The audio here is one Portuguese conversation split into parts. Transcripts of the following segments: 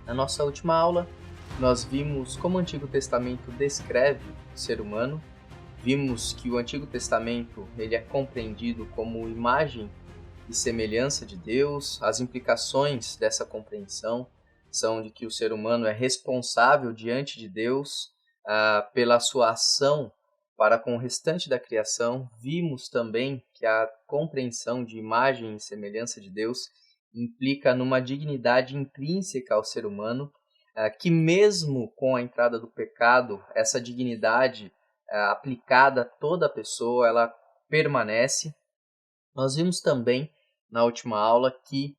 Na nossa última aula, nós vimos como o Antigo Testamento descreve o ser humano, vimos que o Antigo Testamento ele é compreendido como imagem e semelhança de Deus. As implicações dessa compreensão são de que o ser humano é responsável diante de Deus pela sua ação para com o restante da criação. Vimos também que a compreensão de imagem e semelhança de Deus implica numa dignidade intrínseca ao ser humano, que mesmo com a entrada do pecado, essa dignidade aplicada a toda a pessoa, ela permanece. Nós vimos também na última aula que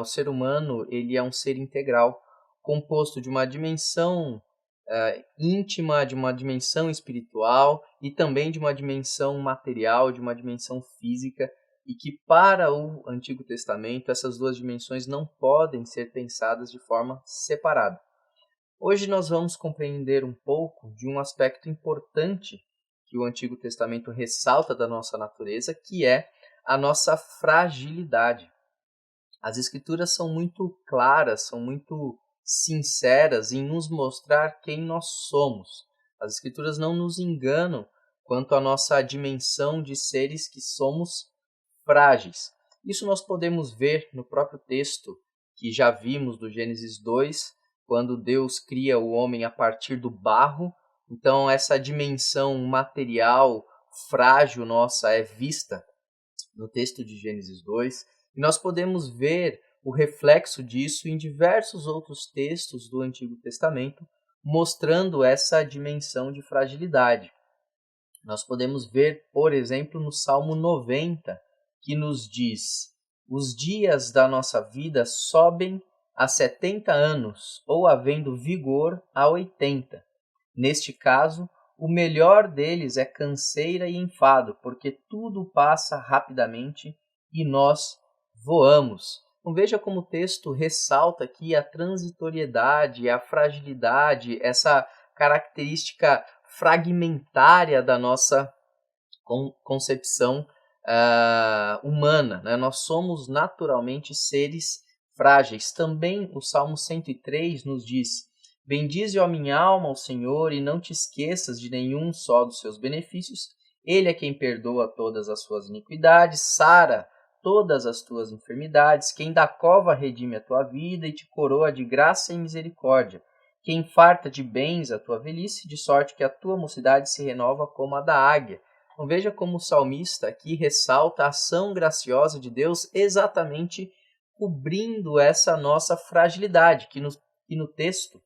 o ser humano ele é um ser integral, composto de uma dimensão íntima, de uma dimensão espiritual e também de uma dimensão material, de uma dimensão física, e que para o Antigo Testamento essas duas dimensões não podem ser pensadas de forma separada. Hoje nós vamos compreender um pouco de um aspecto importante que o Antigo Testamento ressalta da nossa natureza, que é a nossa fragilidade. As Escrituras são muito claras, são muito sinceras em nos mostrar quem nós somos. As Escrituras não nos enganam quanto à nossa dimensão de seres que somos frágeis. Isso nós podemos ver no próprio texto que já vimos do Gênesis 2, quando Deus cria o homem a partir do barro. Então essa dimensão material, frágil nossa é vista no texto de Gênesis 2, e nós podemos ver o reflexo disso em diversos outros textos do Antigo Testamento, mostrando essa dimensão de fragilidade. Nós podemos ver, por exemplo, no Salmo 90, que nos diz: os dias da nossa vida sobem a 70 anos, ou havendo vigor a 80. Neste caso, o melhor deles é canseira e enfado, porque tudo passa rapidamente e nós voamos. Então veja como o texto ressalta aqui a transitoriedade, a fragilidade, essa característica fragmentária da nossa concepção humana, né? Nós somos naturalmente seres frágeis. Também o Salmo 103 nos diz: bendize, ó minha alma, ao Senhor, e não te esqueças de nenhum só dos seus benefícios. Ele é quem perdoa todas as suas iniquidades, sara todas as tuas enfermidades, quem da cova redime a tua vida e te coroa de graça e misericórdia, quem farta de bens a tua velhice, de sorte que a tua mocidade se renova como a da águia. Então veja como o salmista aqui ressalta a ação graciosa de Deus exatamente cobrindo essa nossa fragilidade, que no texto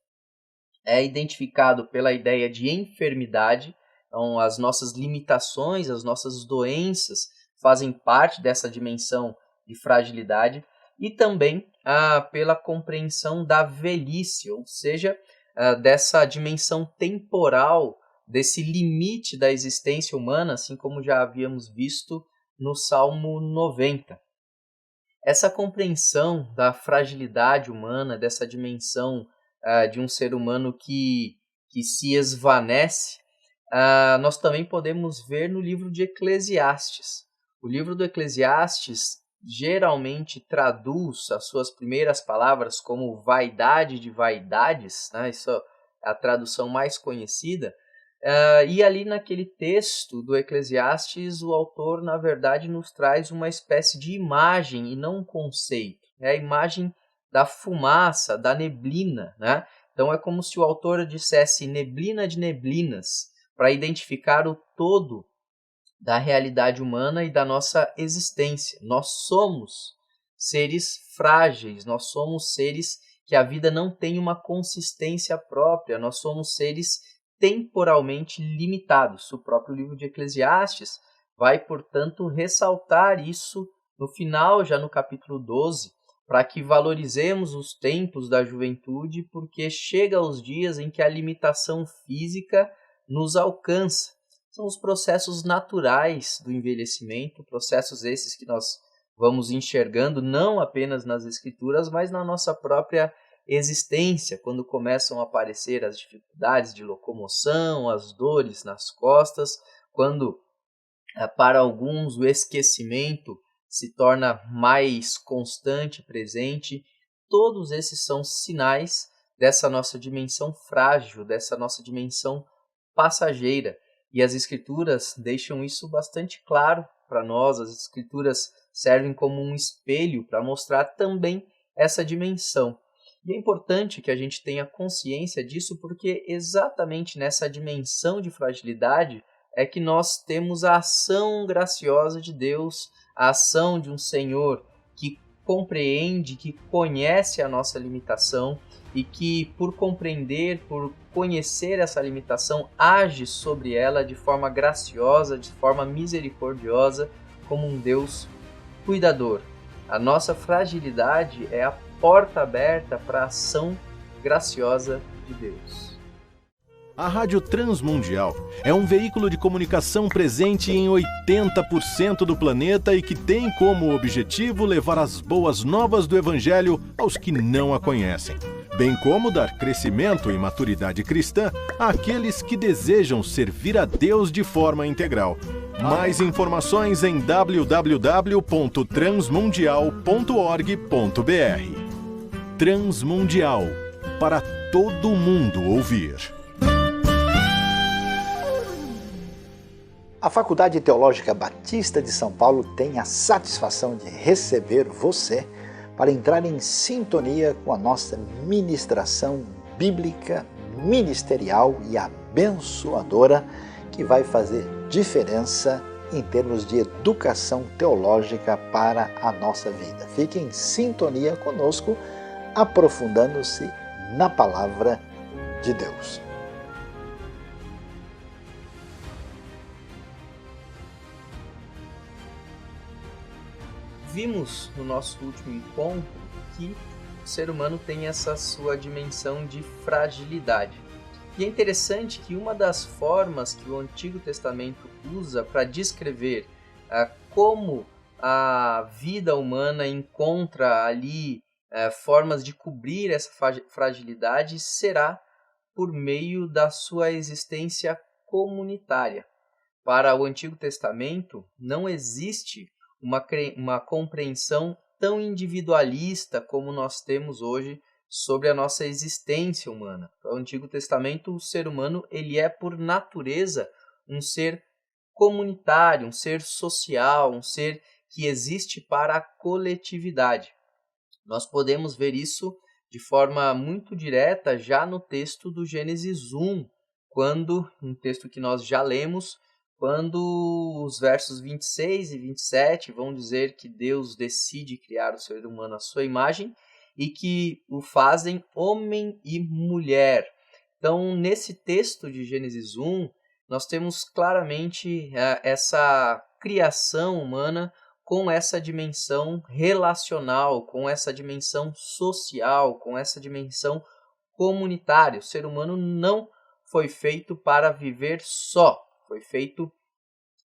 é identificado pela ideia de enfermidade. Então as nossas limitações, as nossas doenças fazem parte dessa dimensão de fragilidade, e também pela compreensão da velhice, ou seja, dessa dimensão temporal, desse limite da existência humana, assim como já havíamos visto no Salmo 90. Essa compreensão da fragilidade humana, dessa dimensão de um ser humano que se esvanece, nós também podemos ver no livro de Eclesiastes. O livro do Eclesiastes geralmente traduz as suas primeiras palavras como vaidade de vaidades, né? Isso é a tradução mais conhecida. E ali naquele texto do Eclesiastes, o autor, na verdade, nos traz uma espécie de imagem e não um conceito. É a imagem da fumaça, da neblina, né? Então é como se o autor dissesse neblina de neblinas, para identificar o todo da realidade humana e da nossa existência. Nós somos seres frágeis, nós somos seres que a vida não tem uma consistência própria, nós somos seres temporalmente limitados. O próprio livro de Eclesiastes vai, portanto, ressaltar isso no final, já no capítulo 12, para que valorizemos os tempos da juventude, porque chega os dias em que a limitação física nos alcança. São os processos naturais do envelhecimento, processos esses que nós vamos enxergando não apenas nas Escrituras, mas na nossa própria existência, quando começam a aparecer as dificuldades de locomoção, as dores nas costas, quando para alguns o esquecimento se torna mais constante, presente, todos esses são sinais dessa nossa dimensão frágil, dessa nossa dimensão passageira. E as Escrituras deixam isso bastante claro para nós. As Escrituras servem como um espelho para mostrar também essa dimensão. E é importante que a gente tenha consciência disso, porque exatamente nessa dimensão de fragilidade é que nós temos a ação graciosa de Deus, a ação de um Senhor que compreende, que conhece a nossa limitação e que, por compreender, por conhecer essa limitação, age sobre ela de forma graciosa, de forma misericordiosa, como um Deus cuidador. A nossa fragilidade é a porta aberta para a ação graciosa de Deus. A Rádio Transmundial é um veículo de comunicação presente em 80% do planeta e que tem como objetivo levar as boas novas do Evangelho aos que não a conhecem, bem como dar crescimento e maturidade cristã àqueles que desejam servir a Deus de forma integral. Mais informações em www.transmundial.org.br. Transmundial, para todo mundo ouvir. A Faculdade Teológica Batista de São Paulo tem a satisfação de receber você para entrar em sintonia com a nossa ministração bíblica, ministerial e abençoadora, que vai fazer diferença em termos de educação teológica para a nossa vida. Fique em sintonia conosco, aprofundando-se na palavra de Deus. Vimos no nosso último encontro que o ser humano tem essa sua dimensão de fragilidade. E é interessante que uma das formas que o Antigo Testamento usa para descrever como a vida humana encontra ali formas de cobrir essa fragilidade será por meio da sua existência comunitária. Para o Antigo Testamento não existe uma compreensão tão individualista como nós temos hoje sobre a nossa existência humana. No Antigo Testamento, o ser humano ele é, por natureza, um ser comunitário, um ser social, um ser que existe para a coletividade. Nós podemos ver isso de forma muito direta já no texto do Gênesis 1, um texto que nós já lemos, quando os versos 26 e 27 vão dizer que Deus decide criar o ser humano à sua imagem e que o fazem homem e mulher. Então, nesse texto de Gênesis 1, nós temos claramente essa criação humana com essa dimensão relacional, com essa dimensão social, com essa dimensão comunitária. O ser humano não foi feito para viver só. Foi feito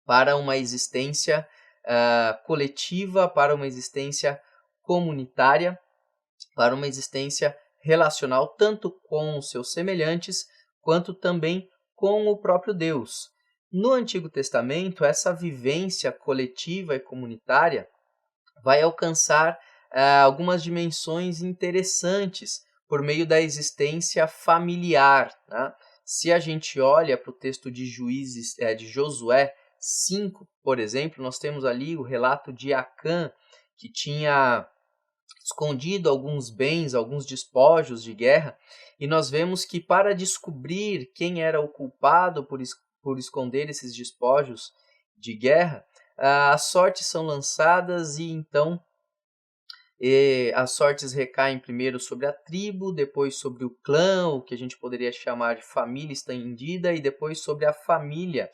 para uma existência coletiva, para uma existência comunitária, para uma existência relacional, tanto com os seus semelhantes, quanto também com o próprio Deus. No Antigo Testamento, essa vivência coletiva e comunitária vai alcançar algumas dimensões interessantes por meio da existência familiar, né? Se a gente olha para o texto de de Josué 5, por exemplo, nós temos ali o relato de Acã, que tinha escondido alguns bens, alguns despojos de guerra, e nós vemos que para descobrir quem era o culpado por esconder esses despojos de guerra, as sortes são lançadas e então as sortes recaem primeiro sobre a tribo, depois sobre o clã, o que a gente poderia chamar de família estendida, e depois sobre a família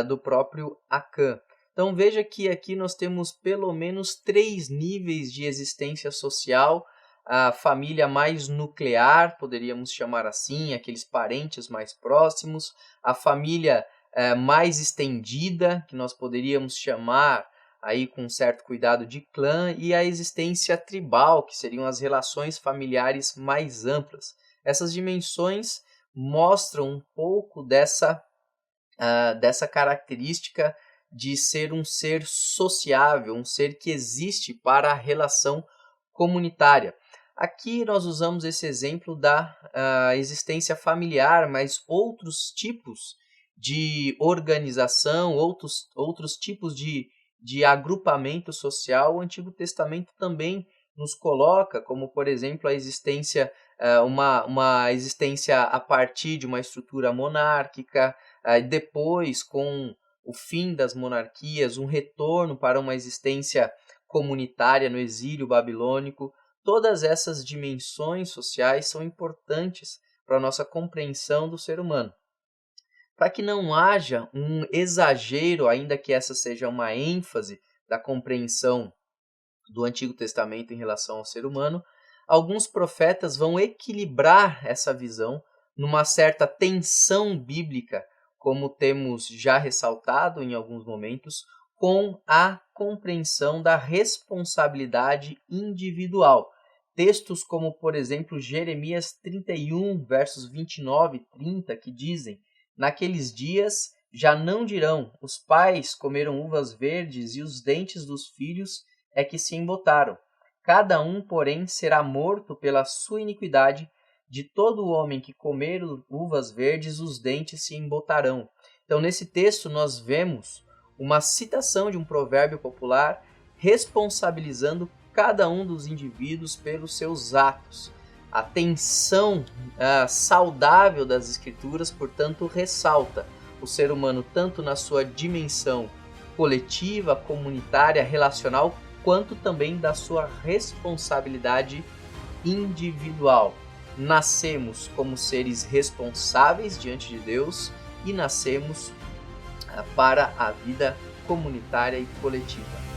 do próprio Acã. Então veja que aqui nós temos pelo menos 3 níveis de existência social. A família mais nuclear, poderíamos chamar assim, aqueles parentes mais próximos. A família mais estendida, que nós poderíamos chamar aí com um certo cuidado de clã, e a existência tribal, que seriam as relações familiares mais amplas. Essas dimensões mostram um pouco dessa característica de ser um ser sociável, um ser que existe para a relação comunitária. Aqui nós usamos esse exemplo da existência familiar, mas outros tipos de organização, outros tipos de agrupamento social, o Antigo Testamento também nos coloca, como por exemplo a existência, uma existência a partir de uma estrutura monárquica, depois com o fim das monarquias, um retorno para uma existência comunitária no exílio babilônico. Todas essas dimensões sociais são importantes para a nossa compreensão do ser humano. Para que não haja um exagero, ainda que essa seja uma ênfase da compreensão do Antigo Testamento em relação ao ser humano, alguns profetas vão equilibrar essa visão numa certa tensão bíblica, como temos já ressaltado em alguns momentos, com a compreensão da responsabilidade individual. Textos como, por exemplo, Jeremias 31, versos 29 e 30, que dizem: naqueles dias já não dirão, os pais comeram uvas verdes e os dentes dos filhos é que se embotaram. Cada um, porém, será morto pela sua iniquidade. De todo homem que comer uvas verdes, os dentes se embotarão. Então, nesse texto, nós vemos uma citação de um provérbio popular responsabilizando cada um dos indivíduos pelos seus atos. A tensão saudável das Escrituras, portanto, ressalta o ser humano tanto na sua dimensão coletiva, comunitária, relacional, quanto também da sua responsabilidade individual. Nascemos como seres responsáveis diante de Deus e nascemos para a vida comunitária e coletiva.